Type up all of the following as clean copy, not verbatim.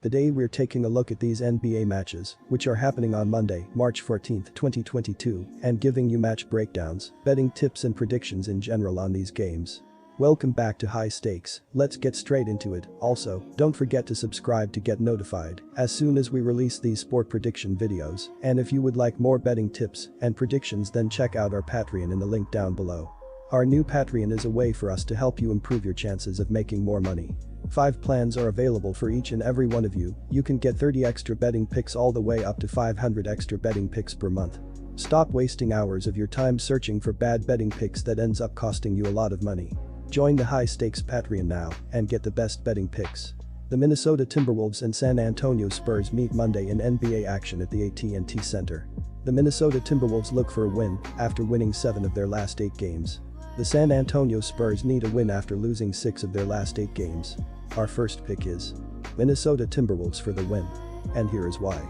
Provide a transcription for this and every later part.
Today we're taking a look at these NBA matches, which are happening on Monday, March 14, 2022, and giving you match breakdowns, betting tips and predictions in general on these games. Welcome back to High Stakes, let's get straight into it. Also, don't forget to subscribe to get notified as soon as we release these sport prediction videos, and if you would like more betting tips and predictions, then check out our Patreon in the link down below. Our new Patreon is a way for us to help you improve your chances of making more money. 5 plans are available for each and every one of you. You can get 30 extra betting picks all the way up to 500 extra betting picks per month. Stop wasting hours of your time searching for bad betting picks that ends up costing you a lot of money. Join the High Stakes Patreon now and get the best betting picks. The Minnesota Timberwolves and San Antonio Spurs meet Monday in NBA action at the AT&T Center. The Minnesota Timberwolves look for a win after winning 7 of their last 8 games. The San Antonio Spurs need a win after losing 6 of their last 8 games. Our first pick is Minnesota Timberwolves for the win. And here is why.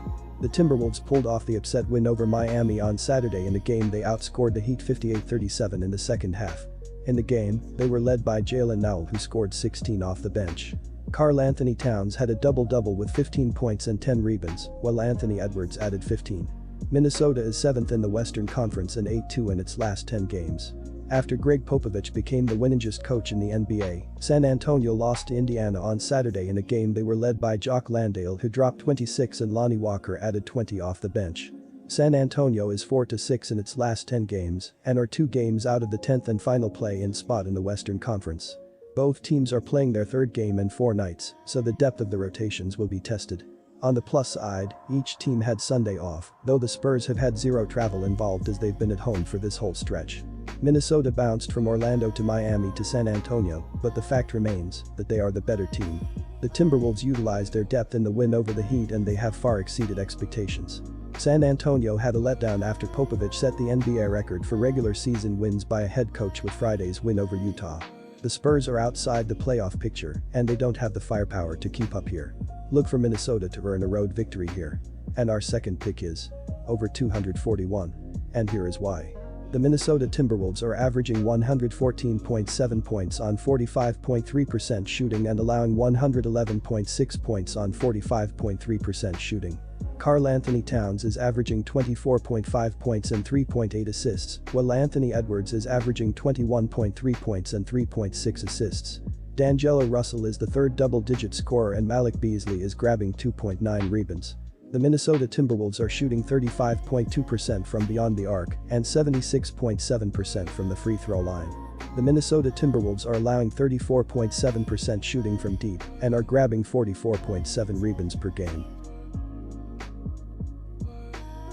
The Timberwolves pulled off the upset win over Miami on Saturday in a game they outscored the Heat 58-37 in the second half. In the game, they were led by Jaylen Nowell, who scored 16 off the bench. Karl Anthony Towns had a double-double with 15 points and 10 rebounds, while Anthony Edwards added 15. Minnesota is 7th in the Western Conference and 8-2 in its last 10 games. After Greg Popovich became the winningest coach in the NBA, San Antonio lost to Indiana on Saturday in a game they were led by Jock Landale, who dropped 26 and Lonnie Walker added 20 off the bench. San Antonio is 4-6 in its last 10 games and are 2 games out of the 10th and final play-in spot in the Western Conference. Both teams are playing their 3rd game in 4 nights, so the depth of the rotations will be tested. On the plus side, each team had Sunday off, though the Spurs have had 0 travel involved as they've been at home for this whole stretch. Minnesota bounced from Orlando to Miami to San Antonio, but the fact remains that they are the better team. The Timberwolves utilized their depth in the win over the Heat and they have far exceeded expectations. San Antonio had a letdown after Popovich set the NBA record for regular season wins by a head coach with Friday's win over Utah. The Spurs are outside the playoff picture and they don't have the firepower to keep up here. Look for Minnesota to earn a road victory here. And our second pick is over 241. And here is why. The Minnesota Timberwolves are averaging 114.7 points on 45.3% shooting and allowing 111.6 points on 45.3% shooting. Karl Anthony Towns is averaging 24.5 points and 3.8 assists, while Anthony Edwards is averaging 21.3 points and 3.6 assists. D'Angelo Russell is the 3rd double-digit scorer and Malik Beasley is grabbing 2.9 rebounds. The Minnesota Timberwolves are shooting 35.2% from beyond the arc and 76.7% from the free throw line. The Minnesota Timberwolves are allowing 34.7% shooting from deep and are grabbing 44.7 rebounds per game.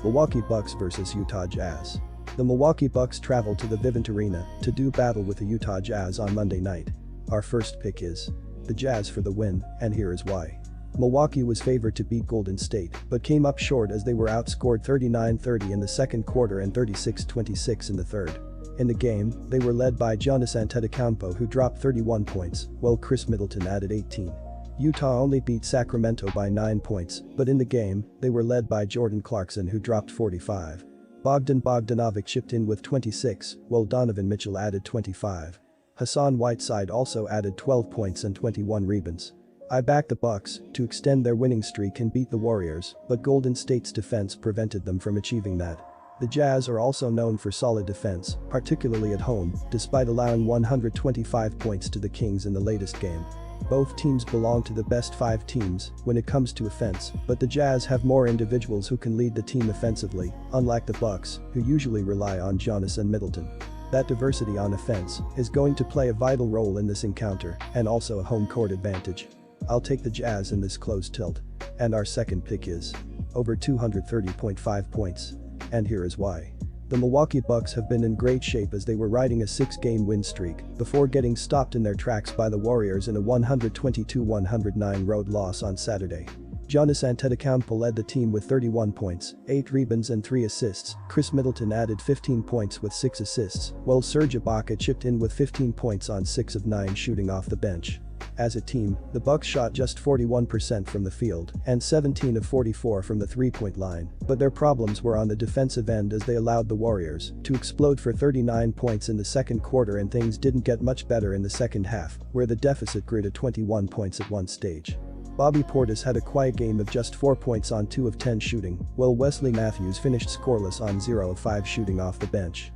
Milwaukee Bucks vs Utah Jazz. The Milwaukee Bucks travel to the Vivint Arena to do battle with the Utah Jazz on Monday night. Our first pick is the Jazz for the win, and here is why. Milwaukee was favored to beat Golden State, but came up short as they were outscored 39-30 in the second quarter and 36-26 in the third. In the game, they were led by Giannis Antetokounmpo, who dropped 31 points, while Chris Middleton added 18. Utah only beat Sacramento by 9 points, but in the game, they were led by Jordan Clarkson, who dropped 45. Bogdan Bogdanovic chipped in with 26, while Donovan Mitchell added 25. Hassan Whiteside also added 12 points and 21 rebounds. I backed the Bucks to extend their winning streak and beat the Warriors, but Golden State's defense prevented them from achieving that. The Jazz are also known for solid defense, particularly at home, despite allowing 125 points to the Kings in the latest game. Both teams belong to the best 5 teams when it comes to offense, but the Jazz have more individuals who can lead the team offensively, unlike the Bucks, who usually rely on Giannis and Middleton. That diversity on offense is going to play a vital role in this encounter and also a home court advantage. I'll take the Jazz in this close tilt. And our second pick is over 230.5 points. And here is why. The Milwaukee Bucks have been in great shape as they were riding a 6-game win streak before getting stopped in their tracks by the Warriors in a 122-109 road loss on Saturday. Giannis Antetokounmpo led the team with 31 points, 8 rebounds and 3 assists. Chris Middleton added 15 points with 6 assists, while Serge Ibaka chipped in with 15 points on 6 of 9 shooting off the bench. As a team, the Bucks shot just 41% from the field and 17 of 44 from the three-point line, but their problems were on the defensive end as they allowed the Warriors to explode for 39 points in the second quarter, and things didn't get much better in the second half, where the deficit grew to 21 points at one stage. Bobby Portis had a quiet game of just 4 points on 2 of 10 shooting, while Wesley Matthews finished scoreless on 0 of 5 shooting off the bench.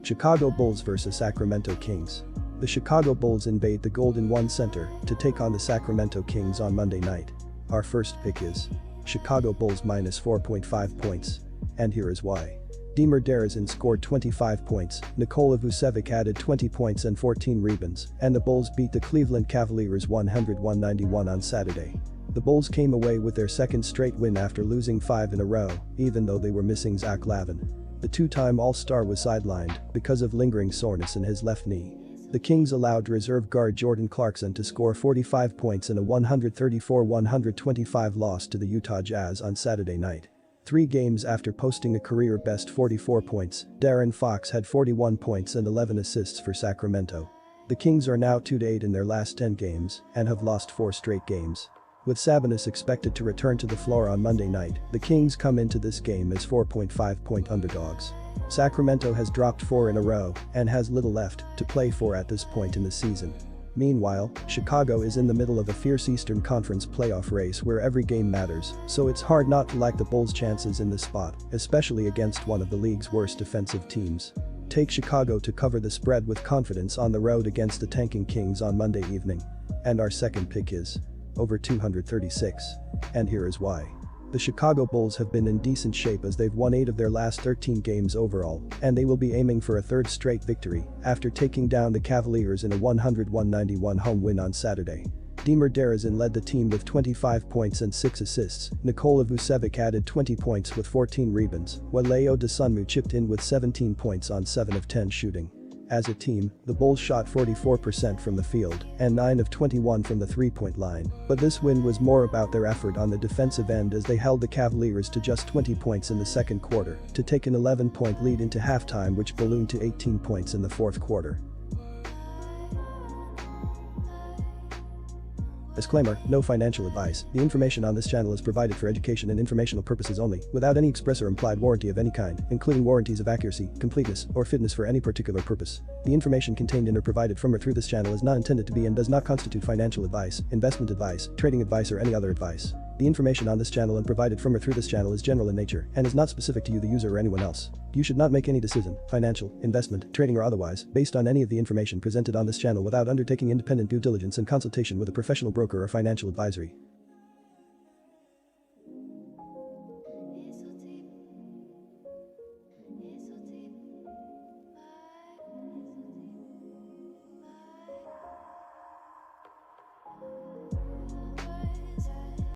Chicago Bulls vs Sacramento Kings. The Chicago Bulls invade the Golden One Center to take on the Sacramento Kings on Monday night. Our first pick is Chicago Bulls minus 4.5 points. And here is why. Demar DeRozan scored 25 points, Nikola Vucevic added 20 points and 14 rebounds, and the Bulls beat the Cleveland Cavaliers 101-91 on Saturday. The Bulls came away with their second straight win after losing 5 in a row, even though they were missing Zach LaVine. The two-time All-Star was sidelined because of lingering soreness in his left knee. The Kings allowed reserve guard Jordan Clarkson to score 45 points in a 134-125 loss to the Utah Jazz on Saturday night. 3 games after posting a career-best 44 points, De'Aaron Fox had 41 points and 11 assists for Sacramento. The Kings are now 2-8 in their last 10 games and have lost 4 straight games. With Sabonis expected to return to the floor on Monday night, the Kings come into this game as 4.5-point underdogs. Sacramento has dropped 4 in a row and has little left to play for at this point in the season. Meanwhile, Chicago is in the middle of a fierce Eastern Conference playoff race where every game matters, so it's hard not to like the Bulls' chances in this spot, especially against one of the league's worst defensive teams. Take Chicago to cover the spread with confidence on the road against the tanking Kings on Monday evening. And our second pick is over 236. And here is why. The Chicago Bulls have been in decent shape as they've won 8 of their last 13 games overall, and they will be aiming for a third straight victory after taking down the Cavaliers in a 101-91 home win on Saturday. Demar DeRozan led the team with 25 points and 6 assists, Nikola Vucevic added 20 points with 14 rebounds, while Ayo Dosunmu chipped in with 17 points on 7 of 10 shooting. As a team, the Bulls shot 44% from the field and 9 of 21 from the three-point line, but this win was more about their effort on the defensive end as they held the Cavaliers to just 20 points in the second quarter to take an 11-point lead into halftime, which ballooned to 18 points in the fourth quarter. Disclaimer, no financial advice. The information on this channel is provided for education and informational purposes only, without any express or implied warranty of any kind, including warranties of accuracy, completeness, or fitness for any particular purpose. The information contained in or provided from or through this channel is not intended to be and does not constitute financial advice, investment advice, trading advice, or any other advice. The information on this channel and provided from or through this channel is general in nature and is not specific to you, the user, or anyone else. You should not make any decision, financial, investment, trading, or otherwise, based on any of the information presented on this channel without undertaking independent due diligence and consultation with a professional broker or financial advisory.